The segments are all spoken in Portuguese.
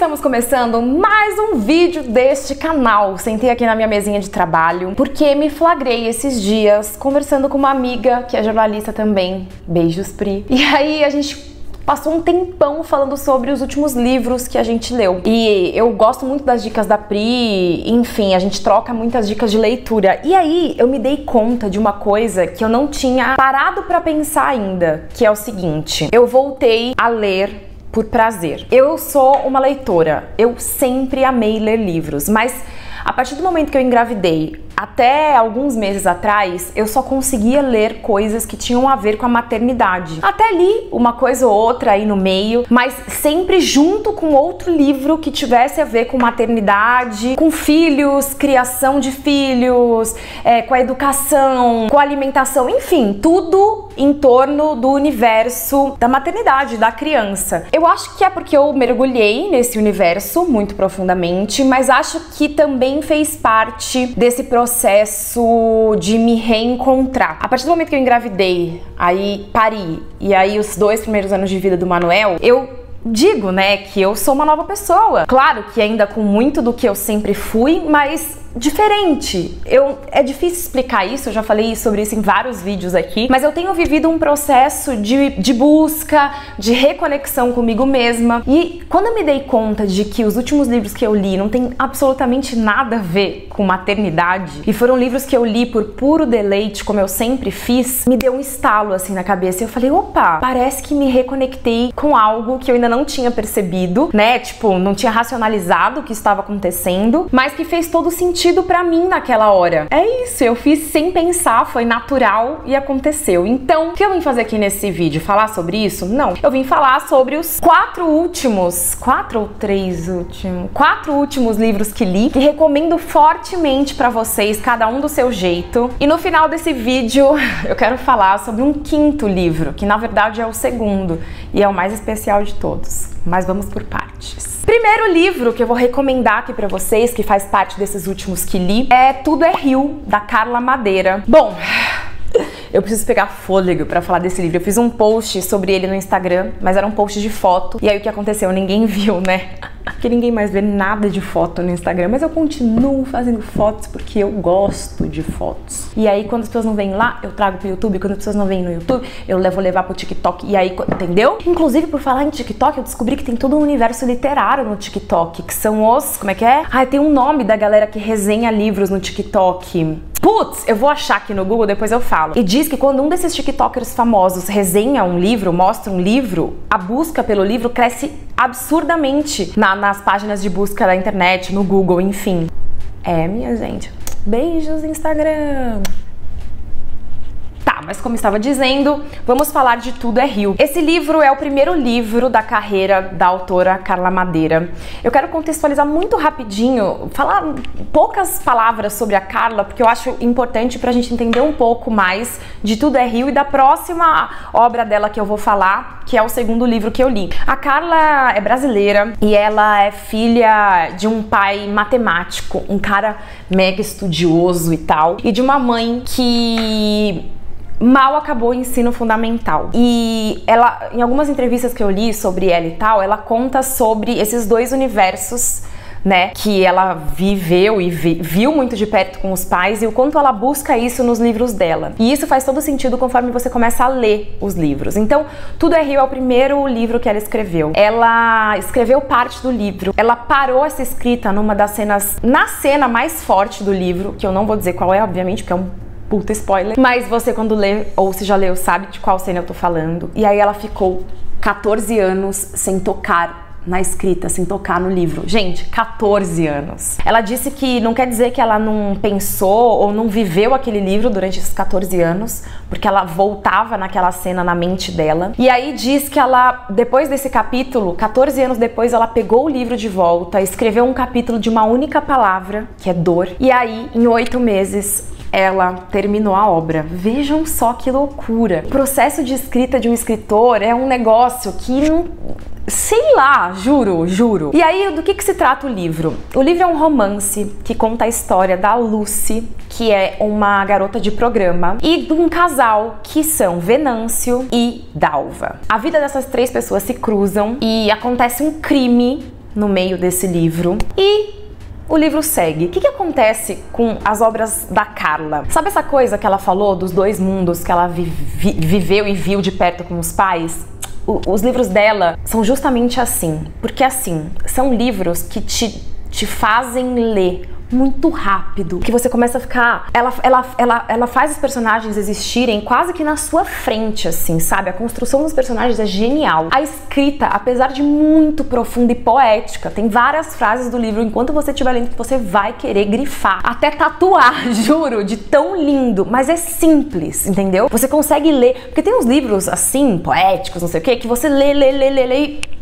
estamos começando mais um vídeo deste canal. Sentei aqui na minha mesinha de trabalho porque me flagrei esses dias conversando com uma amiga que é jornalista também. Beijos, Pri. E aí a gente passou um tempão falando sobre os últimos livros que a gente leu. E eu gosto muito das dicas da Pri, enfim, a gente troca muitas dicas de leitura. E aí eu me dei conta de uma coisa que eu não tinha parado pra pensar ainda, que é o seguinte: eu voltei a ler por prazer. Eu sou uma leitora, eu sempre amei ler livros, mas a partir do momento que eu engravidei, até alguns meses atrás, eu só conseguia ler coisas que tinham a ver com a maternidade. Até li uma coisa ou outra aí no meio, mas sempre junto com outro livro que tivesse a ver com maternidade, com filhos, criação de filhos, com a educação, com a alimentação, enfim, tudo em torno do universo da maternidade, da criança. Eu acho que é porque eu mergulhei nesse universo muito profundamente, mas acho que também fez parte desse processo de me reencontrar. A partir do momento que eu engravidei, aí pari, e aí os 2 primeiros anos de vida do Manuel, eu digo, né, que eu sou uma nova pessoa. Claro que ainda com muito do que eu sempre fui, mas diferente. É difícil explicar isso, eu já falei sobre isso em vários vídeos aqui, mas eu tenho vivido um processo de busca, de reconexão comigo mesma. E quando eu me dei conta de que os últimos livros que eu li não tem absolutamente nada a ver com maternidade, e foram livros que eu li por puro deleite, como eu sempre fiz, me deu um estalo assim na cabeça. Eu falei, opa, parece que me reconectei com algo que eu ainda não tinha percebido, né? Tipo, não tinha racionalizado o que estava acontecendo, mas que fez todo sentido pra mim naquela hora. É isso, eu fiz sem pensar, foi natural e aconteceu. Então, o que eu vim fazer aqui nesse vídeo? Falar sobre isso? Não. Eu vim falar sobre os 4 últimos livros que li, e recomendo fortemente pra vocês, cada um do seu jeito. E no final desse vídeo, eu quero falar sobre um 5º livro, que na verdade é o 2º e é o mais especial de todos. Mas vamos por partes. Primeiro livro que eu vou recomendar aqui pra vocês, que faz parte desses últimos que li, é Tudo é Rio, da Carla Madeira. Bom, eu preciso pegar fôlego pra falar desse livro. Eu fiz um post sobre ele no Instagram, mas era um post de foto. E aí o que aconteceu? Ninguém viu, né? Porque ninguém mais vê nada de foto no Instagram, mas eu continuo fazendo fotos porque eu gosto de fotos. E aí quando as pessoas não vêm lá, eu trago pro YouTube. Quando as pessoas não vêm no YouTube, eu vou levar pro TikTok. E aí, entendeu? Inclusive, por falar em TikTok, eu descobri que tem todo um universo literário no TikTok, que são os... como é que é? Ah, tem um nome da galera que resenha livros no TikTok. Putz, eu vou achar aqui no Google, depois eu falo. E diz que quando um desses TikTokers famosos resenha um livro, mostra um livro, a busca pelo livro cresce absurdamente nas páginas de busca da internet, no Google, enfim. Minha gente. Beijos, Instagram! Mas como estava dizendo, vamos falar de Tudo é Rio. Esse livro é o primeiro livro da carreira da autora Carla Madeira. Eu quero contextualizar muito rapidinho, falar poucas palavras sobre a Carla, porque eu acho importante pra gente entender um pouco mais de Tudo é Rio e da próxima obra dela que eu vou falar, que é o 2º livro que eu li. A Carla é brasileira e ela é filha de um pai matemático, um cara mega estudioso e tal, e de uma mãe que mal acabou o ensino fundamental. E ela, em algumas entrevistas que eu li sobre ela e tal, ela conta sobre esses 2 universos, né, que ela viveu e viu muito de perto com os pais, e o quanto ela busca isso nos livros dela. E isso faz todo sentido conforme você começa a ler os livros. Então, Tudo é Rio é o primeiro livro que ela escreveu. Ela escreveu parte do livro. Ela parou essa escrita numa das cenas, na cena mais forte do livro, que eu não vou dizer qual é, obviamente, porque é um puta spoiler, mas você quando lê, ou se já leu, sabe de qual cena eu tô falando. E aí ela ficou 14 anos sem tocar na escrita, sem tocar no livro. Gente, 14 anos. Ela disse que não quer dizer que ela não pensou ou não viveu aquele livro durante esses 14 anos, porque ela voltava naquela cena na mente dela. E aí diz que ela, depois desse capítulo, 14 anos depois, ela pegou o livro de volta, escreveu um capítulo de uma única palavra, que é dor. E aí, em 8 meses, ela terminou a obra. Vejam só que loucura. O processo de escrita de um escritor é um negócio que não... sei lá, juro. E aí, do que se trata o livro? O livro é um romance que conta a história da Lucy, que é uma garota de programa, e de um casal que são Venâncio e Dalva. A vida dessas 3 pessoas se cruzam e acontece um crime no meio desse livro e o livro segue. O que acontece com as obras da Carla? Sabe essa coisa que ela falou dos dois mundos que ela viveu e viu de perto com os pais? Os livros dela são justamente assim, porque assim, são livros que te fazem ler muito rápido, que você começa a ficar... Ela faz os personagens existirem quase que na sua frente, assim, sabe? A construção dos personagens é genial. A escrita, apesar de muito profunda e poética, tem várias frases do livro, enquanto você estiver lendo, que você vai querer grifar. Até tatuar, juro, de tão lindo. Mas é simples, entendeu? Você consegue ler... Porque tem uns livros, assim, poéticos, não sei o quê, que você lê e...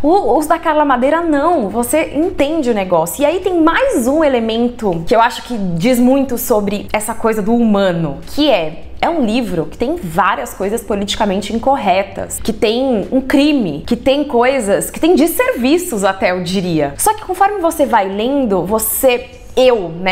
Os da Carla Madeira não, você entende o negócio. E aí tem mais um elemento que eu acho que diz muito sobre essa coisa do humano, que é um livro que tem várias coisas politicamente incorretas, que tem um crime, que tem coisas, que tem desserviços até, eu diria. Só que conforme você vai lendo,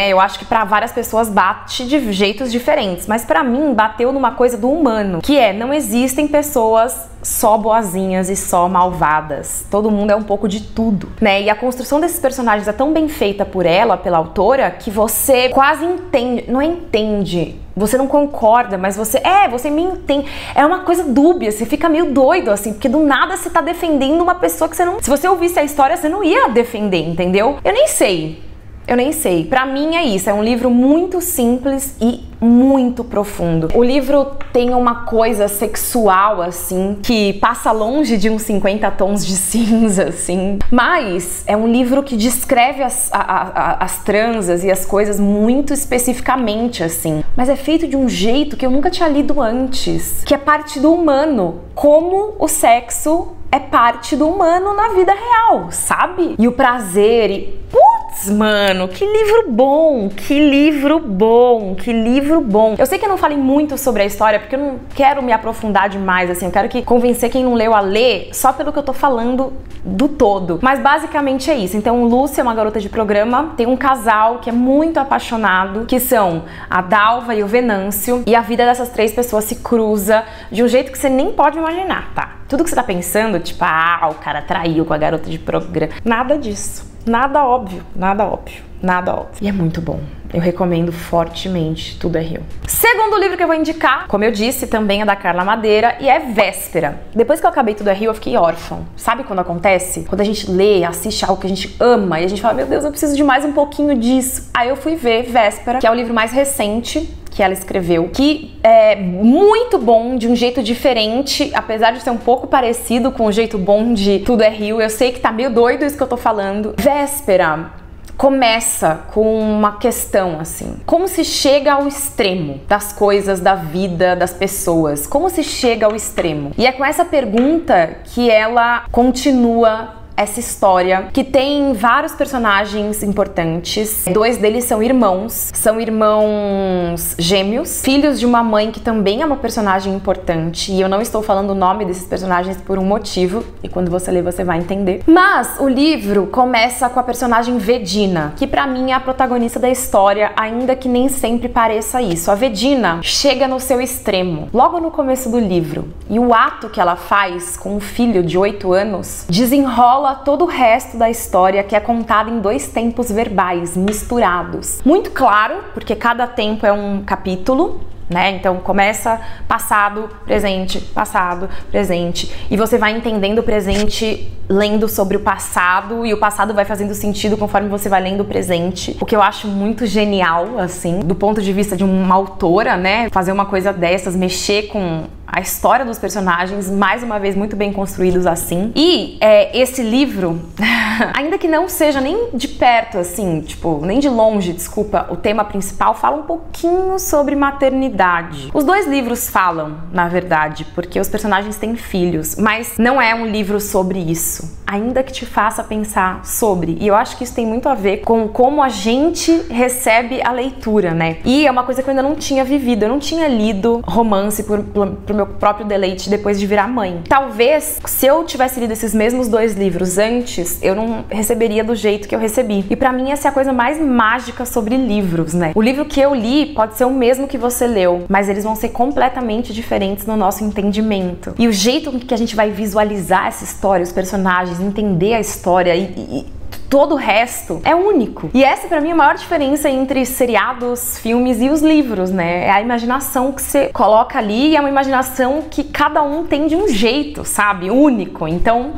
eu acho que pra várias pessoas bate de jeitos diferentes, mas pra mim bateu numa coisa do humano, que não existem pessoas só boazinhas e só malvadas. Todo mundo é um pouco de tudo, né? E a construção desses personagens é tão bem feita por ela, pela autora, que você quase entende, não entende, você não concorda, mas você me entende. É uma coisa dúbia, você fica meio doido, assim, porque do nada você tá defendendo uma pessoa que você não... Se você ouvisse a história, você não ia defender, entendeu? Eu nem sei. Pra mim é isso, é um livro muito simples e muito profundo. O livro tem uma coisa sexual, assim, que passa longe de uns 50 tons de cinza, assim. Mas é um livro que descreve as transas e as coisas muito especificamente, assim. Mas é feito de um jeito que eu nunca tinha lido antes, que é parte do humano. Como o sexo é parte do humano na vida real, sabe? E o prazer e... Putz, mano, que livro bom, que livro bom, que livro bom. Eu sei que eu não falei muito sobre a história, porque eu não quero me aprofundar demais, assim, eu quero convencer quem não leu a ler só pelo que eu tô falando do todo. Mas basicamente é isso. Então, Lúcia é uma garota de programa, tem um casal que é muito apaixonado, que são a Dalva e o Venâncio, e a vida dessas três pessoas se cruza de um jeito que você nem pode imaginar, tá? Tudo que você tá pensando, tipo, o cara traiu com a garota de programa, nada disso. Nada óbvio, nada óbvio, nada óbvio. E é muito bom. Eu recomendo fortemente Tudo é Rio. Segundo livro que eu vou indicar, como eu disse, também é da Carla Madeira e é Véspera. Depois que eu acabei Tudo é Rio, eu fiquei órfã. Sabe quando acontece? Quando a gente lê, assiste algo que a gente ama e a gente fala, meu Deus, eu preciso de mais um pouquinho disso. Aí eu fui ver Véspera, que é o livro mais recente que ela escreveu, que é muito bom, de um jeito diferente, apesar de ser um pouco parecido com o jeito bom de Tudo é Rio. Eu sei que tá meio doido isso que eu tô falando. Véspera começa com uma questão assim: como se chega ao extremo das coisas, da vida, das pessoas? Como se chega ao extremo? E é com essa pergunta que ela continua essa história, que tem vários personagens importantes. Dois deles são irmãos gêmeos, filhos de uma mãe que também é uma personagem importante, e eu não estou falando o nome desses personagens por um motivo, e quando você ler você vai entender. Mas o livro começa com a personagem Vedina, que pra mim é a protagonista da história, ainda que nem sempre pareça isso. A Vedina chega no seu extremo logo no começo do livro, e o ato que ela faz com um filho de 8 anos desenrola todo o resto da história, que é contada em 2 tempos verbais misturados. Muito claro, porque cada tempo é um capítulo, né? Então começa passado, presente, e você vai entendendo o presente lendo sobre o passado, e o passado vai fazendo sentido conforme você vai lendo o presente, o que eu acho muito genial, assim, do ponto de vista de uma autora, né? Fazer uma coisa dessas, mexer com a história dos personagens, mais uma vez muito bem construídos assim. E esse livro, ainda que não seja nem de perto, assim, tipo, nem de longe, desculpa, o tema principal fala um pouquinho sobre maternidade. Os 2 livros falam, na verdade, porque os personagens têm filhos, mas não é um livro sobre isso, ainda que te faça pensar sobre. E eu acho que isso tem muito a ver com como a gente recebe a leitura, né? E é uma coisa que eu ainda não tinha vivido, eu não tinha lido romance pro meu meu próprio deleite depois de virar mãe. Talvez, se eu tivesse lido esses mesmos 2 livros antes, eu não receberia do jeito que eu recebi. E pra mim essa é a coisa mais mágica sobre livros, né? O livro que eu li pode ser o mesmo que você leu, mas eles vão ser completamente diferentes no nosso entendimento. E o jeito que a gente vai visualizar essa história, os personagens, entender a história e todo o resto é único. E essa pra mim é a maior diferença entre seriados, filmes e os livros, né? É a imaginação que você coloca ali e é uma imaginação que cada um tem de um jeito, sabe? Único. Então,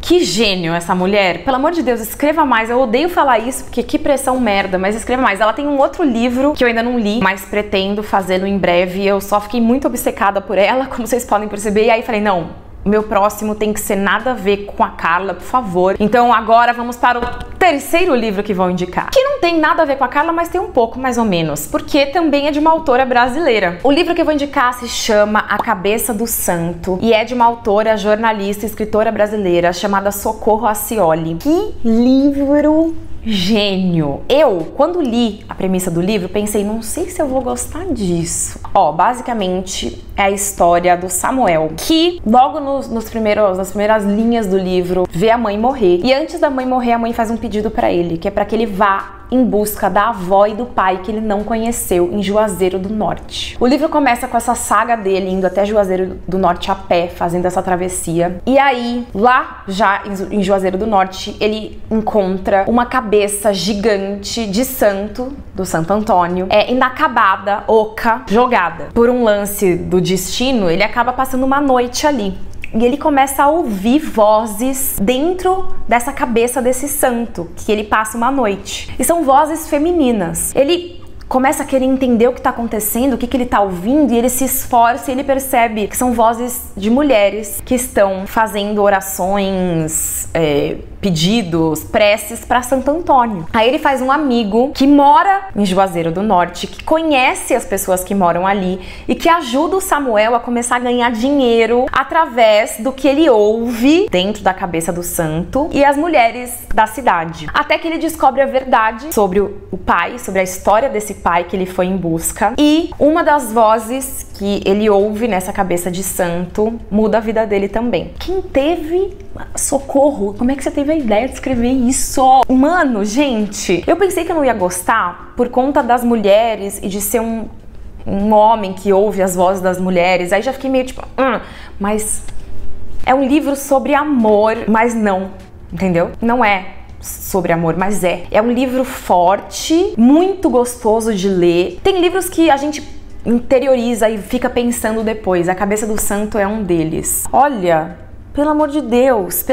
que gênio essa mulher. Pelo amor de Deus, escreva mais. Eu odeio falar isso porque que pressão merda, mas escreva mais. Ela tem um outro livro que eu ainda não li, mas pretendo fazê-lo em breve. Eu só fiquei muito obcecada por ela, como vocês podem perceber. E aí falei, não, o meu próximo tem que ser nada a ver com a Carla, por favor. Então agora vamos para o terceiro livro que vou indicar. Que não tem nada a ver com a Carla, mas tem um pouco, mais ou menos. Porque também é de uma autora brasileira. O livro que eu vou indicar se chama A Cabeça do Santo. E é de uma autora, jornalista, escritora brasileira chamada Socorro Acioli. Que livro gênio! Eu, quando li a premissa do livro, pensei, não sei se eu vou gostar disso. Ó, basicamente é a história do Samuel, que logo nas primeiras linhas do livro vê a mãe morrer. E antes da mãe morrer, a mãe faz um pedido pra ele, que é pra que ele vá em busca da avó e do pai que ele não conheceu em Juazeiro do Norte. O livro começa com essa saga dele indo até Juazeiro do Norte a pé, fazendo essa travessia. E aí, lá já em Juazeiro do Norte, ele encontra uma cabeça gigante de santo, do Santo Antônio, inacabada, oca, jogada. Por um lance do destino, ele acaba passando uma noite ali. E ele começa a ouvir vozes dentro dessa cabeça desse santo, que ele passa uma noite. E são vozes femininas. Ele começa a querer entender o que está acontecendo, o que ele está ouvindo, e ele se esforça e ele percebe que são vozes de mulheres que estão fazendo orações, pedidos, preces para Santo Antônio. Aí ele faz um amigo que mora em Juazeiro do Norte, que conhece as pessoas que moram ali e que ajuda o Samuel a começar a ganhar dinheiro através do que ele ouve dentro da cabeça do santo e as mulheres da cidade. Até que ele descobre a verdade sobre o pai, sobre a história desse pai que ele foi em busca, e uma das vozes que ele ouve nessa cabeça de santo muda a vida dele também. Quem teve... Socorro, como é que você teve a ideia de escrever isso? Mano, gente, eu pensei que eu não ia gostar por conta das mulheres e de ser um homem que ouve as vozes das mulheres. Aí já fiquei meio tipo, mas é um livro sobre amor, mas não, entendeu? Não é sobre amor, mas é um livro forte, muito gostoso de ler. Tem livros que a gente interioriza e fica pensando depois. A Cabeça do Santo é um deles. Olha, pelo amor de Deus,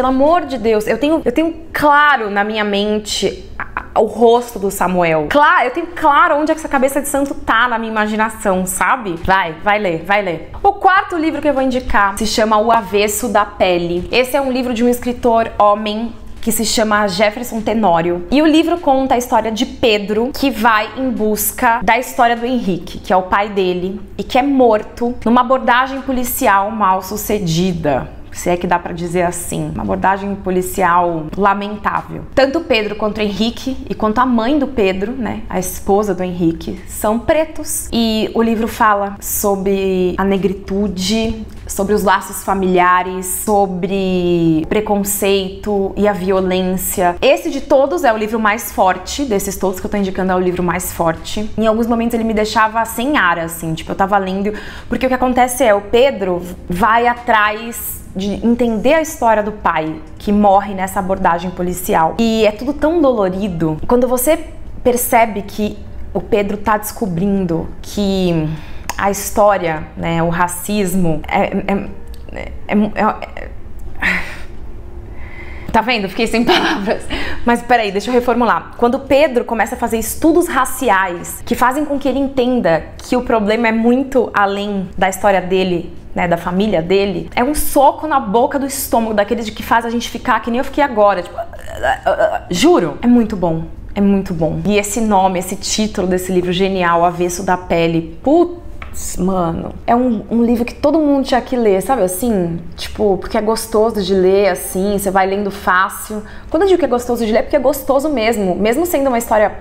eu tenho claro na minha mente o rosto do Samuel. Claro, eu tenho claro onde é que essa cabeça de santo tá na minha imaginação, sabe? Vai ler. O quarto livro que eu vou indicar se chama O Avesso da Pele. Esse é um livro de um escritor homem que se chama Jefferson Tenório. E o livro conta a história de Pedro, que vai em busca da história do Henrique, que é o pai dele, e que é morto numa abordagem policial mal sucedida. Se é que dá pra dizer assim, uma abordagem policial lamentável. Tanto Pedro quanto o Henrique e quanto a mãe do Pedro, né, a esposa do Henrique, são pretos. E o livro fala sobre a negritude, sobre os laços familiares, sobre preconceito e a violência. Esse de todos é o livro mais forte, desses todos que eu tô indicando é o livro mais forte. Em alguns momentos ele me deixava sem ar, assim, tipo, eu tava lendo, porque o que acontece é, o Pedro vai atrás de entender a história do pai que morre nessa abordagem policial. E é tudo tão dolorido. Quando você percebe que o Pedro tá descobrindo que a história, né, o racismo tá vendo? Fiquei sem palavras. Mas peraí, deixa eu reformular. Quando o Pedro começa a fazer estudos raciais que fazem com que ele entenda que o problema é muito além da história dele, né, da família dele, é um soco na boca do estômago, daqueles de que faz a gente ficar que nem eu fiquei agora, tipo, juro, é muito bom. É muito bom. E esse nome, esse título desse livro genial, Avesso da Pele, putz, mano, é um livro que todo mundo tinha que ler, sabe assim? Tipo, porque é gostoso de ler, assim, você vai lendo fácil. Quando eu digo que é gostoso de ler, é porque é gostoso mesmo sendo uma história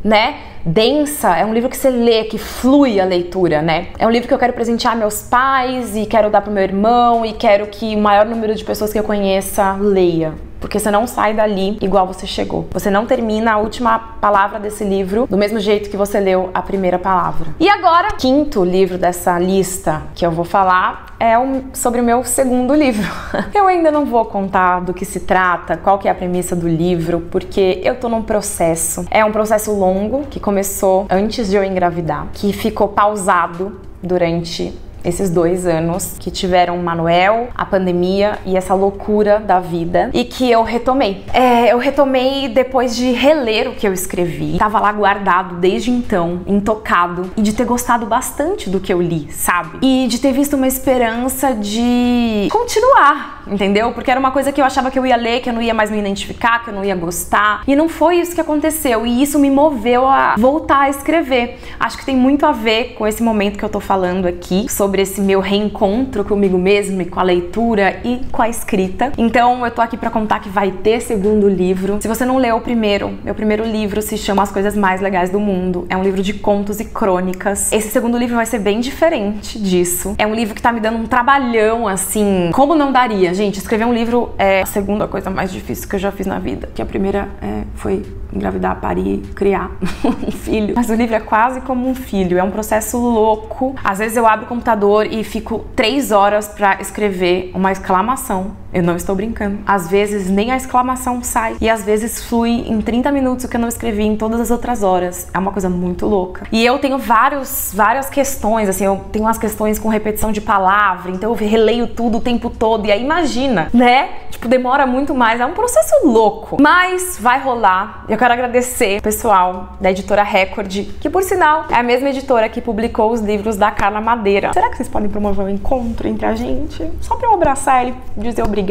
né, densa, é um livro que você lê, que flui a leitura, né? É um livro que eu quero presentear meus pais e quero dar pro meu irmão e quero que o maior número de pessoas que eu conheça leia. Porque você não sai dali igual você chegou. Você não termina a última palavra desse livro do mesmo jeito que você leu a primeira palavra. E agora, o quinto livro dessa lista que eu vou falar é sobre o meu segundo livro. Eu ainda não vou contar do que se trata, qual que é a premissa do livro, porque eu tô num processo. É um processo longo que começou antes de eu engravidar, que ficou pausado durante esses 2 anos que tiveram o Manuel, a pandemia e essa loucura da vida, e que eu retomei. Eu retomei depois de reler o que eu escrevi. Tava lá guardado desde então, intocado, e de ter gostado bastante do que eu li, sabe? E de ter visto uma esperança de continuar, entendeu? Porque era uma coisa que eu achava que eu ia ler, que eu não ia mais me identificar, que eu não ia gostar. E não foi isso que aconteceu, e isso me moveu a voltar a escrever. Acho que tem muito a ver com esse momento que eu tô falando aqui, sobre esse meu reencontro comigo mesmo e com a leitura e com a escrita. Então eu tô aqui pra contar que vai ter segundo livro. Se você não leu o primeiro, meu primeiro livro se chama As Coisas Mais Legais do Mundo. É um livro de contos e crônicas. Esse segundo livro vai ser bem diferente disso. É um livro que tá me dando um trabalhão, assim, como não daria. Gente, escrever um livro é a segunda coisa mais difícil que eu já fiz na vida. Que a primeira foi engravidar, parir, criar um filho. Mas o livro é quase como um filho. É um processo louco. Às vezes eu abro o computador e fico 3 horas pra escrever uma exclamação. Eu não estou brincando. Às vezes nem a exclamação sai. E às vezes flui em 30 minutos o que eu não escrevi em todas as outras horas. É uma coisa muito louca. E eu tenho várias questões, assim, eu tenho umas questões com repetição de palavra, então eu releio tudo o tempo todo. E aí imagina, né? Tipo, demora muito mais. É um processo louco. Mas vai rolar. Eu quero agradecer o pessoal da editora Record, que por sinal é a mesma editora que publicou os livros da Carla Madeira. Será que vocês podem promover um encontro entre a gente? Só pra eu abraçar ele e dizer obrigada.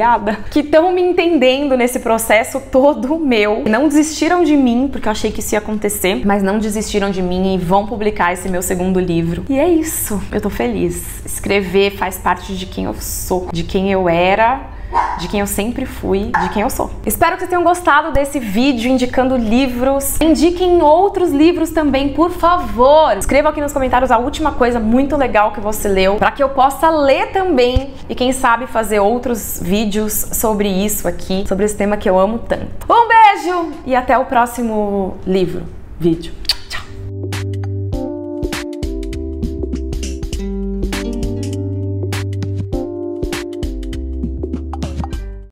Que estão me entendendo nesse processo todo meu. Não desistiram de mim, porque eu achei que isso ia acontecer, mas não desistiram de mim e vão publicar esse meu segundo livro. E é isso. Eu tô feliz. Escrever faz parte de quem eu sou, de quem eu era, de quem eu sempre fui, de quem eu sou. Espero que vocês tenham gostado desse vídeo indicando livros. Indiquem outros livros também, por favor. Escreva aqui nos comentários a última coisa muito legal que você leu, para que eu possa ler também e quem sabe fazer outros vídeos sobre isso aqui, sobre esse tema que eu amo tanto. Um beijo e até o próximo vídeo.